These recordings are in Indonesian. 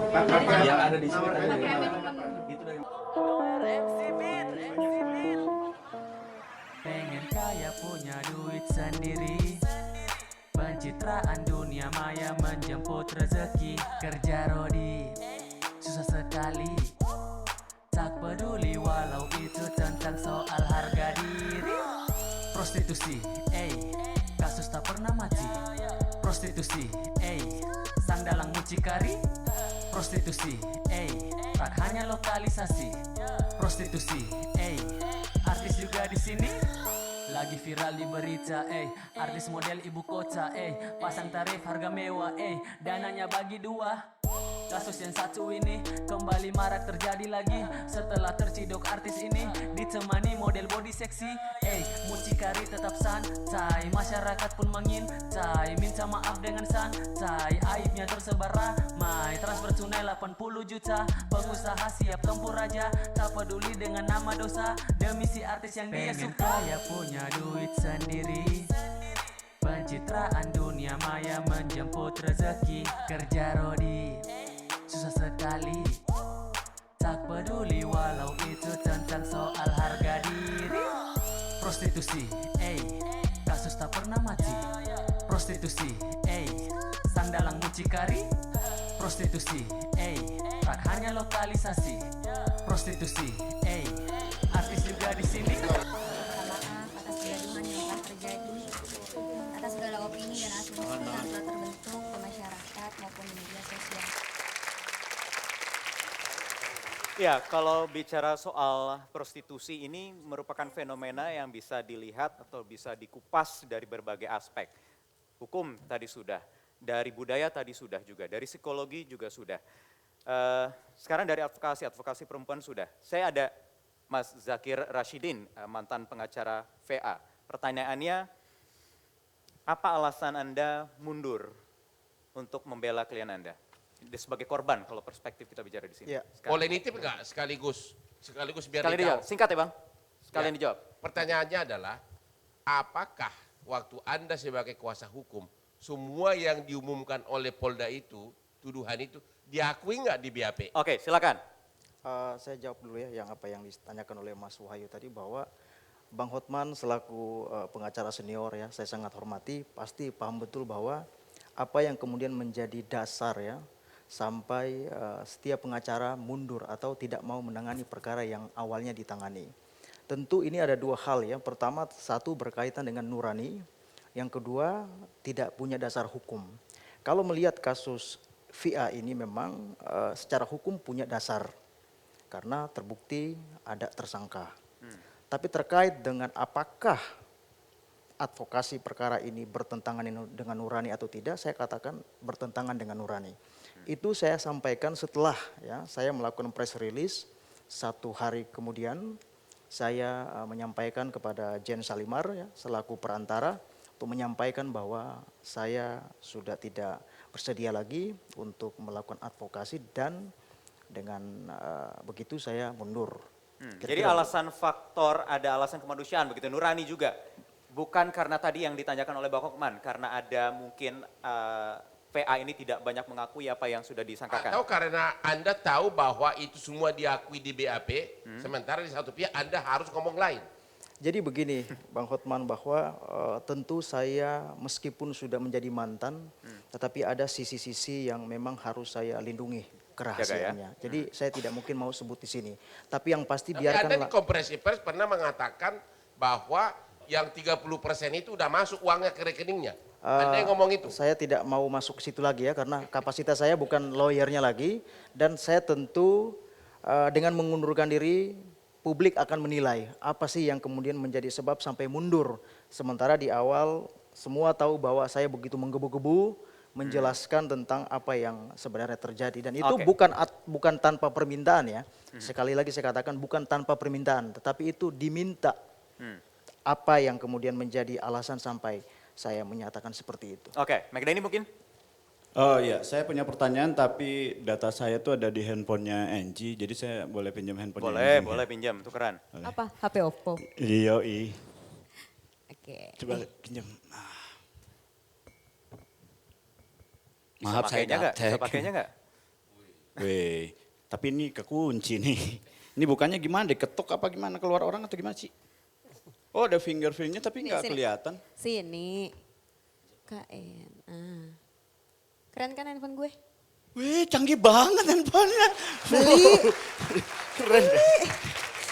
Yang ada di sini tadi dari mana? Itu dari Pengen kaya punya duit sendiri, pencitraan dunia maya menjemput rezeki. Kerja rodi susah sekali, tak peduli walau itu tentang soal harga diri. Prostitusi, kasus tak pernah mati. Prostitusi, sang dalang mucikari. Prostitusi, tak hanya lokalisasi. Prostitusi, artis juga di sini. Lagi viral di berita, artis model ibu kota, pasang tarif harga mewah, dananya bagi dua. Kasus yang satu ini kembali marak terjadi lagi setelah terciduk artis ini ditemani model body seksi. Mucikari tetap santai, masyarakat pun mengintai, minta maaf dengan santai, aibnya tersebar ramai. Transfer tunai 80 juta, pengusaha siap tempur raja, tak peduli dengan nama dosa demi si artis yang dia suka. Kaya punya duit sendiri, pencitraan dunia maya menjemput rezeki. Kerja rodi susah sekali, tak peduli walau itu tentang soal harga diri. Prostitusi, kasus tak pernah mati. Prostitusi, sang dalang mucikari. Prostitusi, tak hanya lokalisasi. Prostitusi, artis juga di sini. Maaf atas kegaduhan yang telah terjadi, atas segala opini dan asumsi yang telah terbentuk di masyarakat maupun di media sosial. Ya, kalau bicara soal prostitusi ini merupakan fenomena yang bisa dilihat atau bisa dikupas dari berbagai aspek. Hukum tadi sudah, dari budaya tadi sudah juga, dari psikologi juga sudah. Sekarang dari advokasi perempuan sudah. Saya ada Mas Zakir Rashidin, mantan pengacara VA. Pertanyaannya, apa alasan Anda mundur untuk membela klien Anda? Sebagai korban kalau perspektif kita bicara di sini. Ya. Politik enggak sekaligus biar Sekali dijawab, singkat ya Bang. Sekalian dijawab. Pertanyaannya adalah, apakah waktu Anda sebagai kuasa hukum, semua yang diumumkan oleh Polda itu, tuduhan itu, diakui enggak di BAP? Oke, silakan. Saya jawab dulu ya apa yang ditanyakan oleh Mas Wahyu tadi, bahwa Bang Hotman selaku pengacara senior ya, saya sangat hormati, pasti paham betul bahwa apa yang kemudian menjadi dasar ya sampai setiap pengacara mundur atau tidak mau menangani perkara yang awalnya ditangani. Tentu ini ada dua hal ya. Pertama, satu berkaitan dengan nurani, yang kedua tidak punya dasar hukum. Kalau melihat kasus VA ini memang secara hukum punya dasar karena terbukti ada tersangka. Tapi terkait dengan apakah advokasi perkara ini bertentangan dengan nurani atau tidak, saya katakan bertentangan dengan nurani. Itu saya sampaikan setelah ya saya melakukan press release 1 hari kemudian saya menyampaikan kepada Jen Salimar ya, selaku perantara untuk menyampaikan bahwa saya sudah tidak bersedia lagi untuk melakukan advokasi dan dengan begitu saya mundur. Jadi alasan faktor, ada alasan kemanusiaan begitu, nurani juga. Bukan karena tadi yang ditanyakan oleh Bang Hotman, karena ada mungkin PA ini tidak banyak mengakui apa yang sudah disangkakan. Atau karena Anda tahu bahwa itu semua diakui di BAP, sementara di satu pihak Anda harus ngomong lain. Jadi begini Bang Hotman, bahwa tentu saya meskipun sudah menjadi mantan, tetapi ada sisi-sisi yang memang harus saya lindungi kerahasiaannya. Jadi saya tidak mungkin mau sebut di sini. Tapi yang pasti Tapi Anda biarkanlah. di konferensi pers pernah mengatakan bahwa yang 30% itu udah masuk uangnya ke rekeningnya. Anda yang ngomong itu. Saya tidak mau masuk ke situ lagi ya, karena kapasitas saya bukan lawyernya lagi. Dan saya tentu dengan mengundurkan diri, publik akan menilai apa sih yang kemudian menjadi sebab sampai mundur. Sementara di awal semua tahu bahwa saya begitu menggebu-gebu menjelaskan tentang apa yang sebenarnya terjadi. Dan itu bukan tanpa permintaan ya. Sekali lagi saya katakan bukan tanpa permintaan, tetapi itu diminta. Apa yang kemudian menjadi alasan sampai saya menyatakan seperti itu. Oke, Megdani mungkin? Oh iya, saya punya pertanyaan tapi data saya tuh ada di handphonenya Angie, jadi saya boleh pinjam handphonenya Angie? Boleh pinjam, tukeran. Apa? HP Oppo. Iya, Oke. coba pinjam. Bisa pakainya nggak? Bisa pakainya nggak? Weh, tapi ini kekunci nih. Ini bukannya gimana, diketuk apa gimana, keluar orang atau gimana sih? Oh ada fingerprintnya tapi nggak Sini. kelihatan. Sini. KN. Keren kan handphone gue? Wih canggih banget handphonenya. Beli. Keren deh.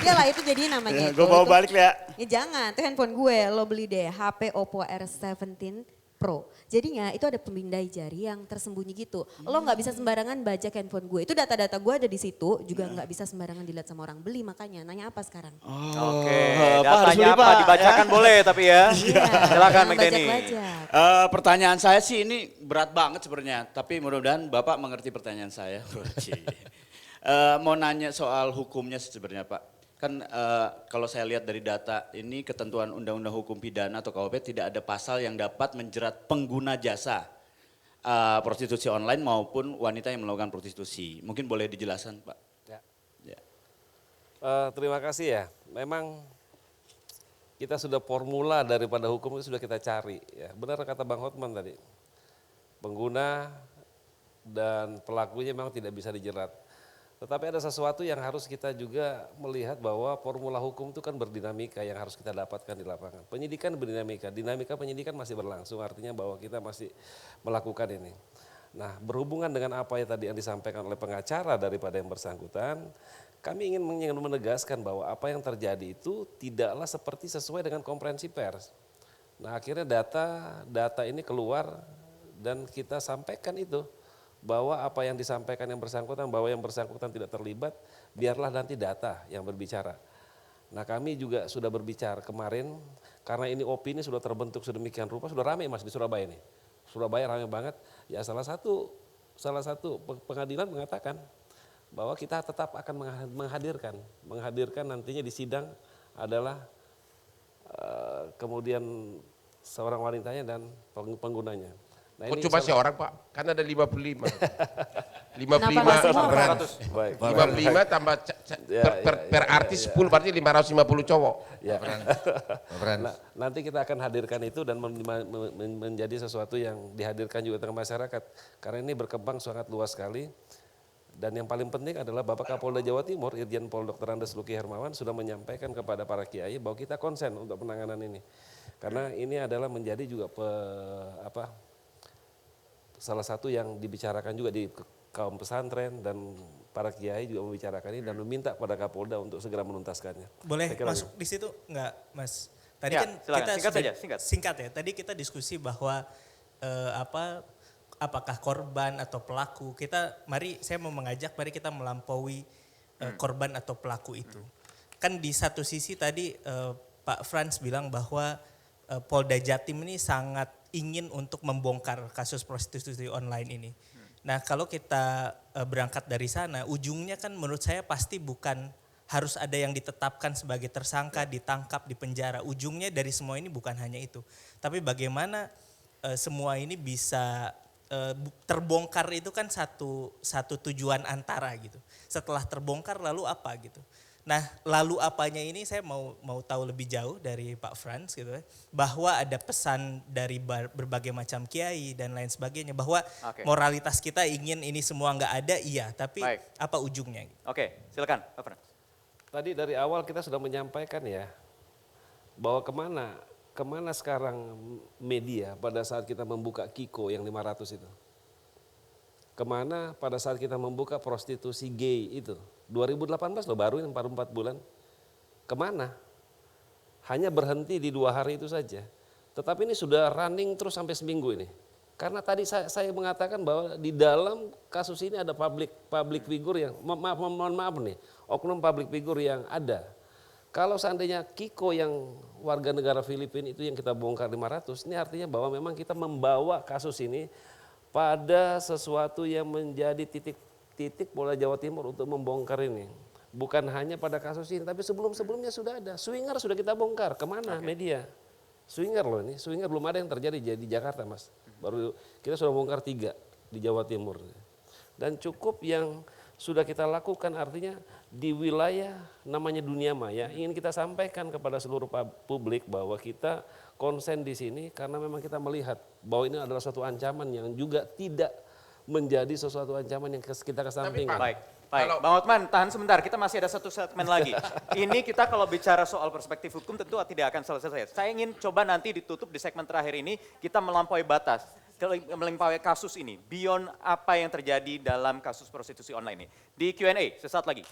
Iyalah itu jadi namanya. Gue bawa balik ya. Ya jangan, itu handphone gue. Lo beli deh HP Oppo R17 Pro. Jadinya itu ada pemindai jari yang tersembunyi gitu. Lo nggak bisa sembarangan bajak handphone gue. Itu data-data gue ada di situ, juga nggak bisa sembarangan dilihat sama orang. Beli makanya, nanya apa sekarang? Oke, Pak, harus datanya beli, apa? Pak, Dibacakan ya. boleh tapi ya. Silakan jangan McDenny. bajak-bajak. Pertanyaan saya sih ini berat banget sebenarnya, tapi mudah-mudahan Bapak mengerti pertanyaan saya. Mau nanya soal hukumnya sebenarnya Pak. Kan kalau saya lihat dari data ini ketentuan Undang-Undang Hukum Pidana atau KUHP tidak ada pasal yang dapat menjerat pengguna jasa prostitusi online maupun wanita yang melakukan prostitusi. Mungkin boleh dijelaskan Pak? Ya. Ya. Terima kasih ya. Memang kita sudah formula daripada hukum itu sudah kita cari. Ya. Benar kata Bang Hotman tadi. Pengguna dan pelakunya memang tidak bisa dijerat. Tetapi ada sesuatu yang harus kita juga melihat bahwa formula hukum itu kan berdinamika yang harus kita dapatkan di lapangan. Penyidikan berdinamika, dinamika penyidikan masih berlangsung artinya bahwa kita masih melakukan ini. Nah berhubungan dengan apa yang tadi yang disampaikan oleh pengacara daripada yang bersangkutan, kami ingin menegaskan bahwa apa yang terjadi itu tidaklah seperti sesuai dengan konferensi pers. Nah akhirnya data ini keluar dan kita sampaikan itu. Bahwa apa yang disampaikan yang bersangkutan, bahwa yang bersangkutan tidak terlibat, biarlah nanti data yang berbicara. Nah kami juga sudah berbicara kemarin, karena ini opini sudah terbentuk sedemikian rupa, sudah ramai Mas di Surabaya ini. Surabaya ramai banget, ya salah satu pengadilan mengatakan bahwa kita tetap akan menghadirkan nantinya di sidang adalah kemudian seorang wanitanya dan penggunanya. Nah, Kok cuma seorang Pak? Kan ada 55. 55 Baik. 55 tambah per artis 10 berarti 550 cowok. Ya. Nah, nanti kita akan hadirkan itu dan menjadi sesuatu yang dihadirkan juga tengah masyarakat. Karena ini berkembang sangat luas sekali. Dan yang paling penting adalah Bapak Kapolda Jawa Timur, Irjen Pol Dr. Andes Luki Hermawan sudah menyampaikan kepada para kiai bahwa kita konsen untuk penanganan ini. Karena ini adalah menjadi juga salah satu yang dibicarakan juga di kaum pesantren dan para kiai juga membicarakan ini dan meminta pada Kapolda untuk segera menuntaskannya. Boleh masuk di situ enggak Mas? Tadi Ya, kan silakan. kita Singkat sudah, saja, singkat ya. Tadi kita diskusi bahwa apakah korban atau pelaku. Saya mau mengajak mari kita melampaui korban atau pelaku itu. Kan di satu sisi tadi Pak Frans bilang bahwa Polda Jatim ini sangat ingin untuk membongkar kasus prostitusi online ini. Nah kalau kita berangkat dari sana, ujungnya kan menurut saya pasti bukan harus ada yang ditetapkan sebagai tersangka, ditangkap, dipenjara. Ujungnya dari semua ini bukan hanya itu. Tapi bagaimana semua ini bisa terbongkar itu kan satu tujuan antara gitu. Setelah terbongkar lalu apa gitu. Nah lalu apanya ini saya mau tahu lebih jauh dari Pak Frans gitu ya. Bahwa ada pesan dari berbagai macam kiai dan lain sebagainya. Bahwa moralitas kita ingin ini semua nggak ada iya tapi apa ujungnya. Oke silakan Pak Frans. Tadi dari awal kita sudah menyampaikan ya bahwa kemana sekarang media pada saat kita membuka Kiko yang 500 itu. Kemana pada saat kita membuka prostitusi gay itu. 2018 loh baru ini 4 bulan. Kemana? Hanya berhenti di 2 hari itu saja. Tetapi ini sudah running terus sampai seminggu ini. Karena tadi saya mengatakan bahwa di dalam kasus ini ada public figure yang, mohon maaf nih, oknum public figure yang ada. Kalau seandainya Kiko yang warga negara Filipina itu yang kita bongkar 500, ini artinya bahwa memang kita membawa kasus ini pada sesuatu yang menjadi titik Polda Jawa Timur untuk membongkar ini. Bukan hanya pada kasus ini, tapi sebelumnya sudah ada. Swinger sudah kita bongkar, kemana media? Swinger loh ini, swinger belum ada yang terjadi di Jakarta Mas. Baru kita sudah bongkar 3 di Jawa Timur. Dan cukup yang sudah kita lakukan artinya di wilayah namanya dunia maya. Ingin kita sampaikan kepada seluruh publik bahwa kita konsen di sini karena memang kita melihat bahwa ini adalah suatu ancaman yang juga tidak menjadi sesuatu ancaman yang kita kesampingkan. Baik, Bang Hotman, tahan sebentar, kita masih ada satu segmen lagi. Ini kita kalau bicara soal perspektif hukum tentu tidak akan selesai. Saya ingin coba nanti ditutup di segmen terakhir ini, kita melampaui batas, melampaui kasus ini, beyond apa yang terjadi dalam kasus prostitusi online ini. Di Q&A, sesaat lagi.